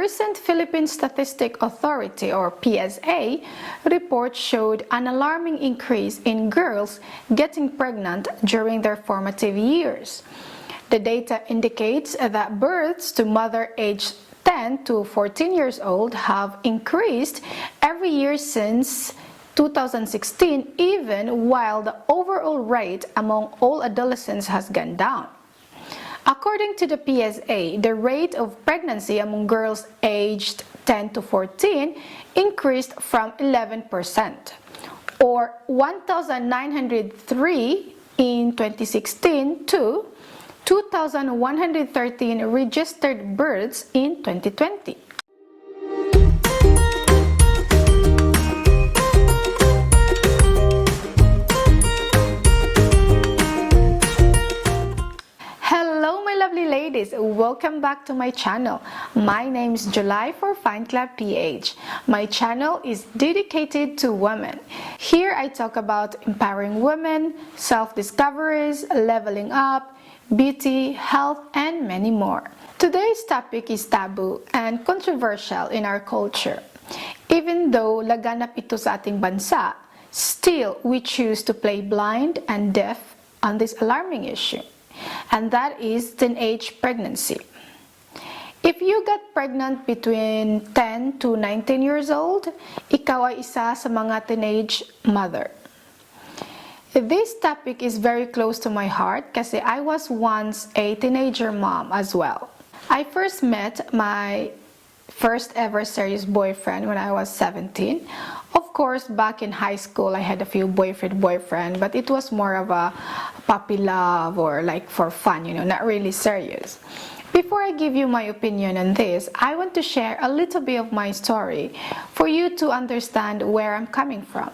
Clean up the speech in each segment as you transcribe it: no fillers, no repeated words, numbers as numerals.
recent Philippine Statistic Authority or PSA report showed an alarming increase in girls getting pregnant during their formative years. The data indicates that births to mother aged 10 to 14 years old have increased every year since 2016, even while the overall rate among all adolescents has gone down. According to the PSA, the rate of pregnancy among girls aged 10 to 14 increased from 11%, or 1,903 in 2016 to 2,113 registered births in 2020. Hello my lovely ladies, welcome back to my channel. My name is July for Fine Club PH. My channel is dedicated to women. Here I talk about empowering women, self-discoveries, leveling up, beauty, health, and many more. Today's topic is taboo and controversial in our culture. Even though laganap ito sa ating bansa, still we choose to play blind and deaf on this alarming issue, and that is teenage pregnancy. If you got pregnant between 10 to 19 years old, ikaw ay isa sa mga teenage mother. This topic is very close to my heart kasi I was once a teenager mom as well. I first met my first ever serious boyfriend when I was 17. Of course, back in high school, I had a few boyfriend, but it was more of a puppy love or like for fun, not really serious. Before I give you my opinion on this, I want to share a little bit of my story for you to understand where I'm coming from.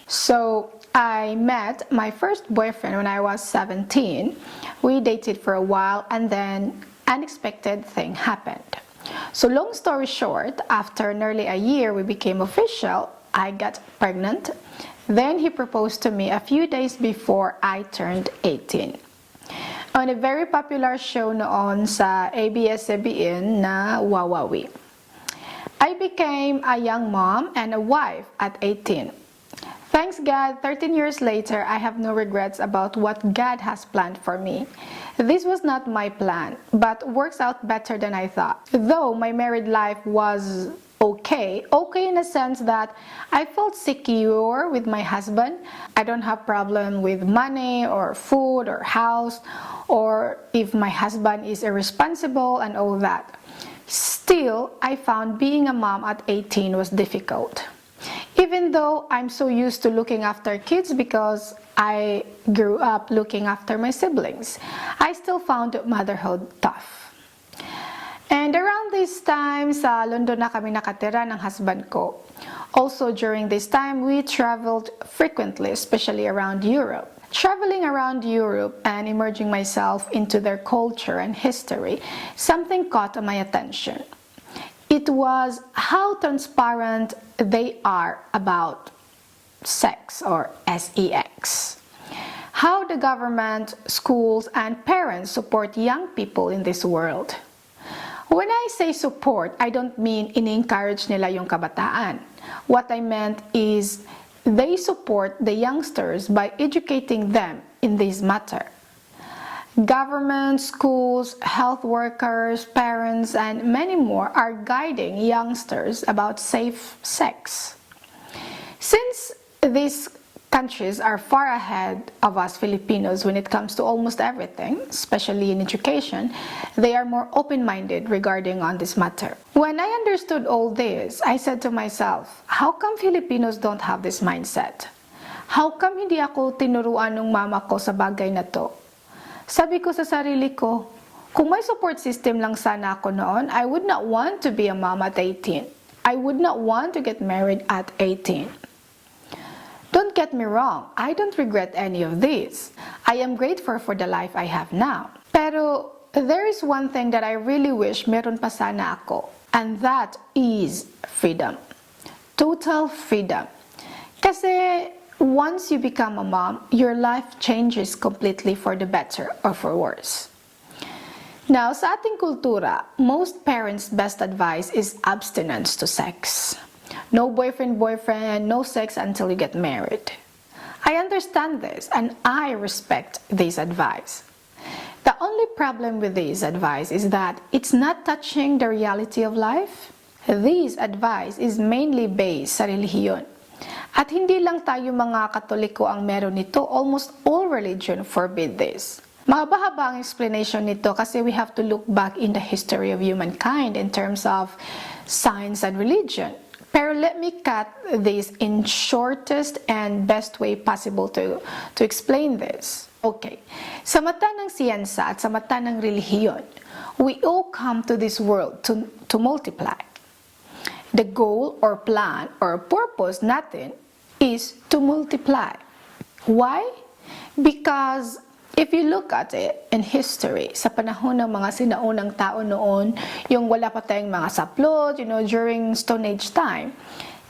So, I met my first boyfriend when I was 17. We dated for a while and then unexpected thing happened. So long story short, after nearly a year we became official, I got pregnant. Then he proposed to me a few days before I turned 18. On a very popular show noon sa ABS-CBN na Wawawi. I became a young mom and a wife at 18. Thanks God, 13 years later, I have no regrets about what God has planned for me. This was not my plan, but works out better than I thought. Though my married life was okay in a sense that I felt secure with my husband. I don't have problem with money or food or house, or if my husband is irresponsible and all that. Still, I found being a mom at 18 was difficult. Even though I'm so used to looking after kids because I grew up looking after my siblings, I still found motherhood tough. And around this time, sa London na kami nakatira ng husband ko. Also during this time, we traveled frequently, especially around Europe. Traveling around Europe and immersing myself into their culture and history, something caught my attention. It was how transparent they are about sex or sex. How the government, schools, and parents support young people in this world. When I say support, I don't mean in-encourage nila yung kabataan. What I meant is they support the youngsters by educating them in this matter. Government, schools, health workers, parents, and many more are guiding youngsters about safe sex. Since these countries are far ahead of us Filipinos when it comes to almost everything, especially in education, they are more open-minded regarding on this matter. When I understood all this, I said to myself, how come Filipinos don't have this mindset? How come hindi ako tinuruan ng mama ko sa bagay na to? Sabi ko sa sarili ko, kung may support system lang sana ako noon, I would not want to be a mom at 18. I would not want to get married at 18. Don't get me wrong, I don't regret any of this. I am grateful for the life I have now. Pero there is one thing that I really wish meron pa sana ako, and that is freedom. Total freedom. Kasi once you become a mom, your life changes completely for the better or for worse. Now, sa ating kultura, most parents' best advice is abstinence to sex. No boyfriend, no sex until you get married. I understand this and I respect this advice. The only problem with this advice is that it's not touching the reality of life. This advice is mainly based sa relihiyon. At hindi lang tayo mga Katoliko ang meron nito, almost all religion forbid this. Mahaba-haba ang explanation nito kasi we have to look back in the history of humankind in terms of science and religion. Pero let me cut this in shortest and best way possible to explain this. Okay, sa mata ng siyensa at sa mata ng relihiyon, we all come to this world to multiply. The goal or plan or purpose natin is to multiply. Why? Because if you look at it in history, sa panahon ng mga sinaunang tao noon, yung wala pa tayong mga saplot, during Stone Age time,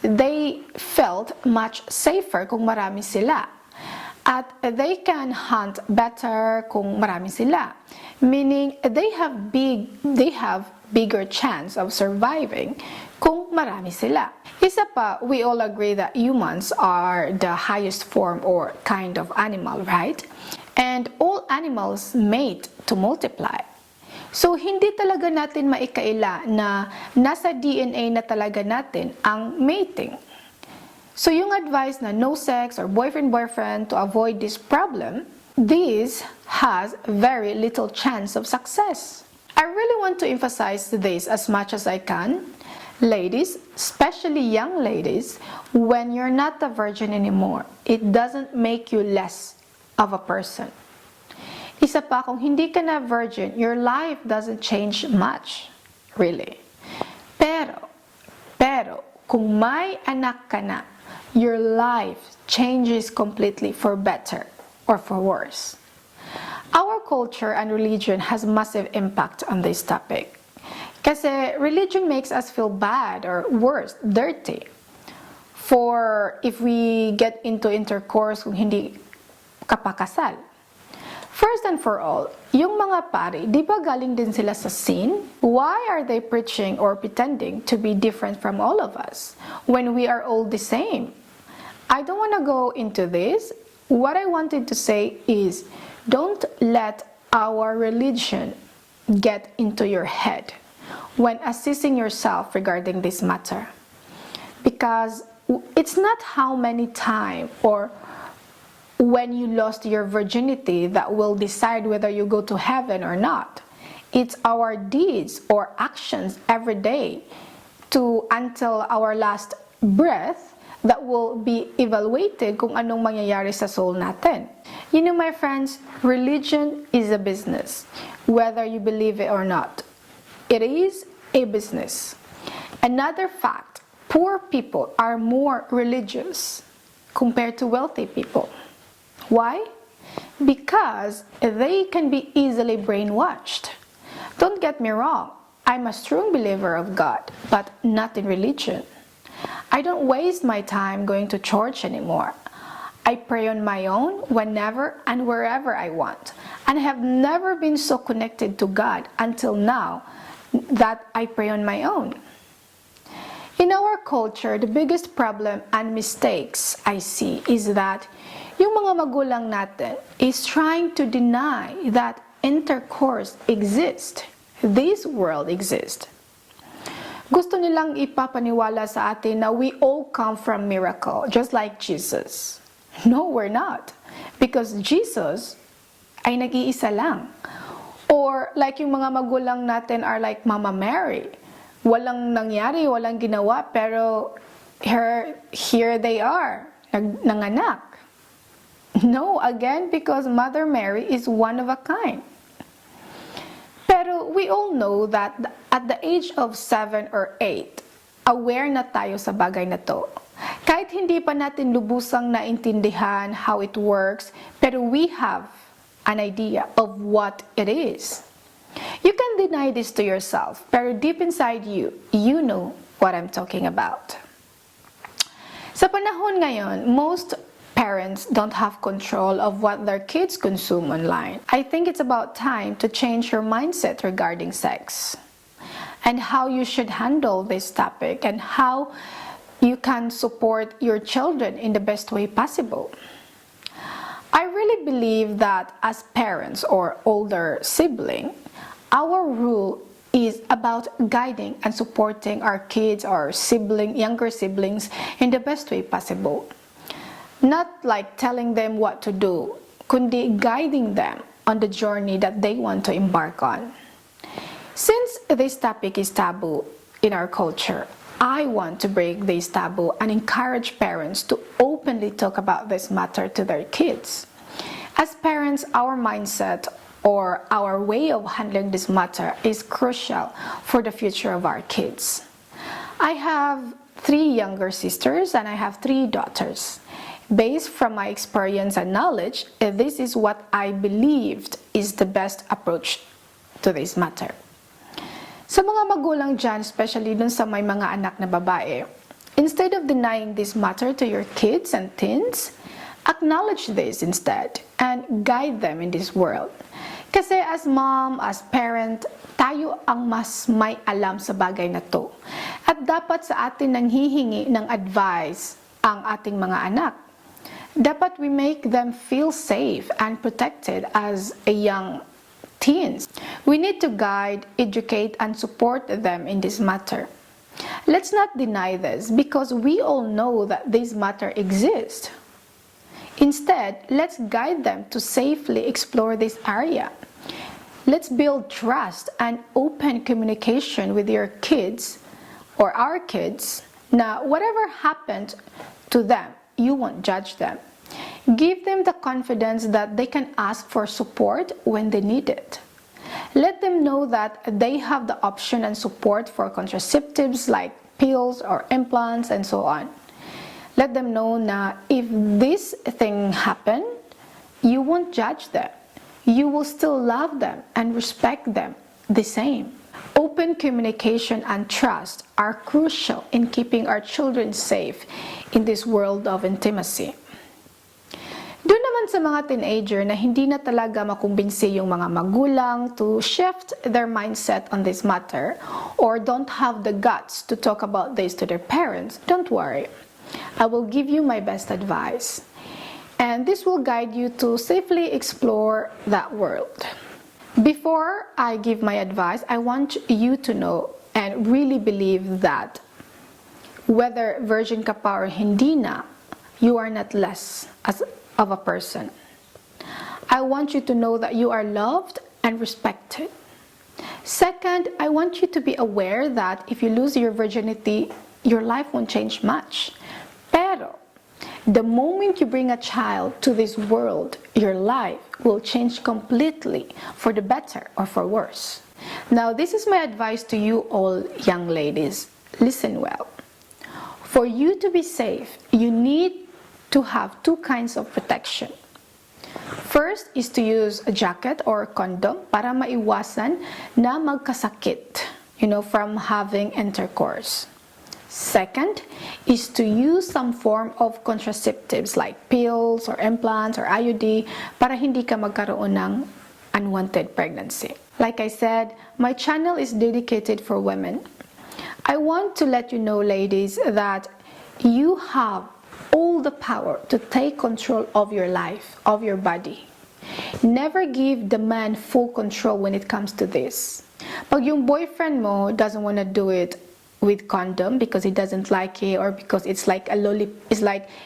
they felt much safer kung marami sila. At they can hunt better kung marami sila. Meaning, they have bigger chance of surviving kung marami sila. Isa pa, we all agree that humans are the highest form or kind of animal, right? And all animals mate to multiply. So, hindi talaga natin maikaila na nasa DNA na talaga natin ang mating. So, yung advice na no sex or boyfriend-boyfriend to avoid this problem, this has very little chance of success. I really want to emphasize this as much as I can. Ladies, especially young ladies, when you're not a virgin anymore, it doesn't make you less of a person. Isa pa, kung hindi ka na virgin, your life doesn't change much, really. Pero, kung may anak ka na, your life changes completely for better or for worse. Our culture and religion has massive impact on this topic. Kasi religion makes us feel bad or worse, dirty. For if we get into intercourse kung hindi kapakasal. First and for all, yung mga pari, di ba galing din sila sa sin? Why are they preaching or pretending to be different from all of us when we are all the same? I don't want to go into this. What I wanted to say is, don't let our religion get into your head when assessing yourself regarding this matter. Because it's not how many times or when you lost your virginity that will decide whether you go to heaven or not. It's our deeds or actions every day until our last breath that will be evaluated kung anong mangyayari sa soul natin. You know, my friends, religion is a business, whether you believe it or not. It is a business. Another fact, poor people are more religious compared to wealthy people. Why? Because they can be easily brainwashed. Don't get me wrong, I'm a strong believer of God, but not in religion. I don't waste my time going to church anymore. I pray on my own whenever and wherever I want, and have never been so connected to God until now that I pray on my own. In our culture, the biggest problem and mistakes I see is that yung mga magulang natin is trying to deny that intercourse exists. This world exists. Gusto nilang ipapaniwala sa atin na we all come from miracle, just like Jesus. No, we're not. Because Jesus ay nag-iisa lang. Or like yung mga magulang natin are like Mama Mary. Walang nangyari, walang ginawa, pero here they are, nanganak. No, again, because Mother Mary is one of a kind. Pero we all know that at the age of 7 or 8, aware na tayo sa bagay na to. Kahit hindi pa natin lubusang naintindihan how it works, pero we have an idea of what it is. You can deny this to yourself, pero deep inside you, you know what I'm talking about. Sa panahon ngayon, most parents don't have control of what their kids consume online. I think it's about time to change your mindset regarding sex and how you should handle this topic and how you can support your children in the best way possible. I really believe that as parents or older sibling, our rule is about guiding and supporting our kids or younger siblings in the best way possible. Not like telling them what to do, kundi guiding them on the journey that they want to embark on. Since this topic is taboo in our culture, I want to break this taboo and encourage parents to openly talk about this matter to their kids. As parents, our mindset or our way of handling this matter is crucial for the future of our kids. I have 3 younger sisters and I have 3 daughters. Based from my experience and knowledge, this is what I believed is the best approach to this matter. Sa mga magulang dyan, especially dun sa may mga anak na babae, instead of denying this matter to your kids and teens, acknowledge this instead and guide them in this world. Kasi as mom, as parent, tayo ang mas may alam sa bagay na to. At dapat sa atin nang hihingi ng advice ang ating mga anak. Dapat we make them feel safe and protected as a young teens. We need to guide, educate, and support them in this matter. Let's not deny this because we all know that this matter exists. Instead, let's guide them to safely explore this area. Let's build trust and open communication with your kids or our kids. Now, whatever happened to them, you won't judge them. Give them the confidence that they can ask for support when they need it. Let them know that they have the option and support for contraceptives like pills or implants and so on. Let them know na if this thing happened, you won't judge them. You will still love them and respect them the same. Open communication and trust are crucial in keeping our children safe in this world of intimacy. Doon naman sa mga teenager na hindi na talaga makumbinsi yung mga magulang to shift their mindset on this matter or don't have the guts to talk about this to their parents, don't worry. I will give you my best advice. And this will guide you to safely explore that world. Before I give my advice, I want you to know and really believe that whether virgin ka pa or hindi na, you are not less of a person. I want you to know that you are loved and respected. Second, I want you to be aware that if you lose your virginity, your life won't change much. Pero, the moment you bring a child to this world, your life will change completely for the better or for worse. Now, this is my advice to you all young ladies. Listen well. For you to be safe, you need to have 2 kinds of protection. First is to use a jacket or condom para maiwasan na magkasakit, from having intercourse. Second is to use some form of contraceptives like pills or implants or IUD para hindi ka magkaroon ng unwanted pregnancy. Like I said, my channel is dedicated for women. I want to let you know, ladies, that you have all the power to take control of your life, of your body. Never give the man full control when it comes to this. Pag yung boyfriend mo doesn't want to do it with condom because he doesn't like it or because it's like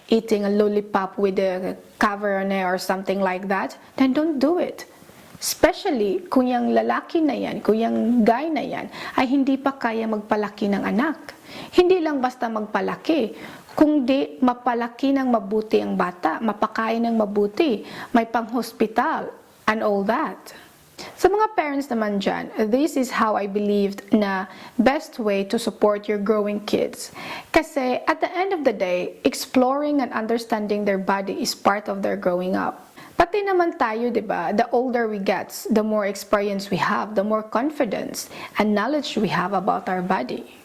eating a lollipop with a cover on it or something like that, then don't do it. Especially kung yung lalaki na yan, kung yung guy na yan ay hindi pa kaya magpalaki ng anak. Hindi lang basta magpalaki, kundi mapalaki ng mabuti ang bata, mapakain ng mabuti, may pang-hospital, and all that. Sa mga parents naman dyan, this is how I believed na best way to support your growing kids. Kasi at the end of the day, exploring and understanding their body is part of their growing up. Pati naman tayo, di ba? The older we get, the more experience we have, the more confidence and knowledge we have about our body.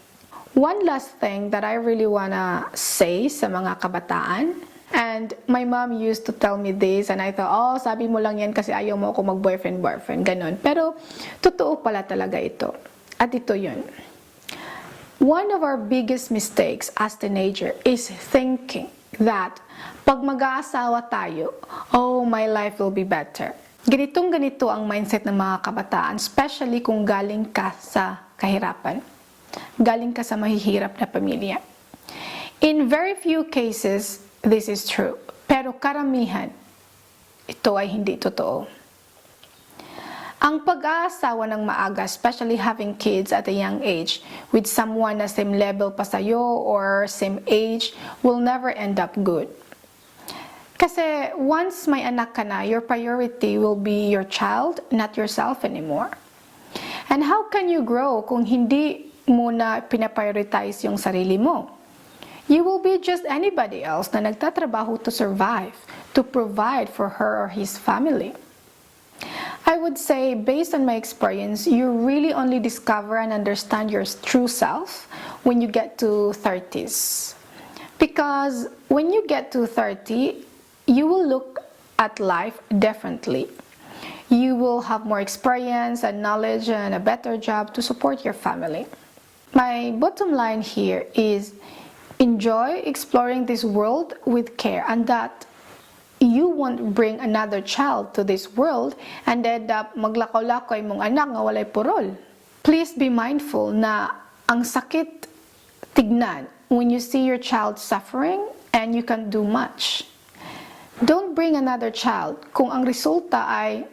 One last thing that I really wanna say sa mga kabataan, And my mom used to tell me this and I thought, oh, sabi mo lang yan kasi ayaw mo ako mag-boyfriend, ganon. Pero, totoo pala talaga ito. At ito yun. One of our biggest mistakes as teenager is thinking that pag mag-aasawa tayo, oh, my life will be better. Ganito ang mindset ng mga kabataan, especially kung galing ka sa kahirapan. Galing ka sa mahihirap na pamilya. In very few cases, this is true. Pero karamihan, ito ay hindi totoo. Ang pag-aasawa ng maaga, especially having kids at a young age with someone na same level pa sa'yo or same age, will never end up good. Kasi once may anak ka na, your priority will be your child, not yourself anymore. And how can you grow kung hindi mo na pinaprioritize yung sarili mo? You will be just anybody else na nagtatrabaho to survive, to provide for her or his family. I would say, based on my experience, you really only discover and understand your true self when you get to 30s. Because when you get to 30, you will look at life differently. You will have more experience and knowledge and a better job to support your family. My bottom line here is enjoy exploring this world with care, and that you won't bring another child to this world and end up maglakaw-lakaw mong anak nga walay purol. Please be mindful na ang sakit tignan when you see your child suffering and you can't do much. Don't bring another child kung ang resulta ay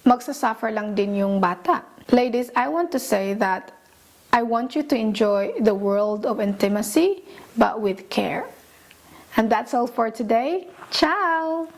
magsasuffer lang din yung bata. Ladies, I want to say that I want you to enjoy the world of intimacy, but with care. And that's all for today. Ciao!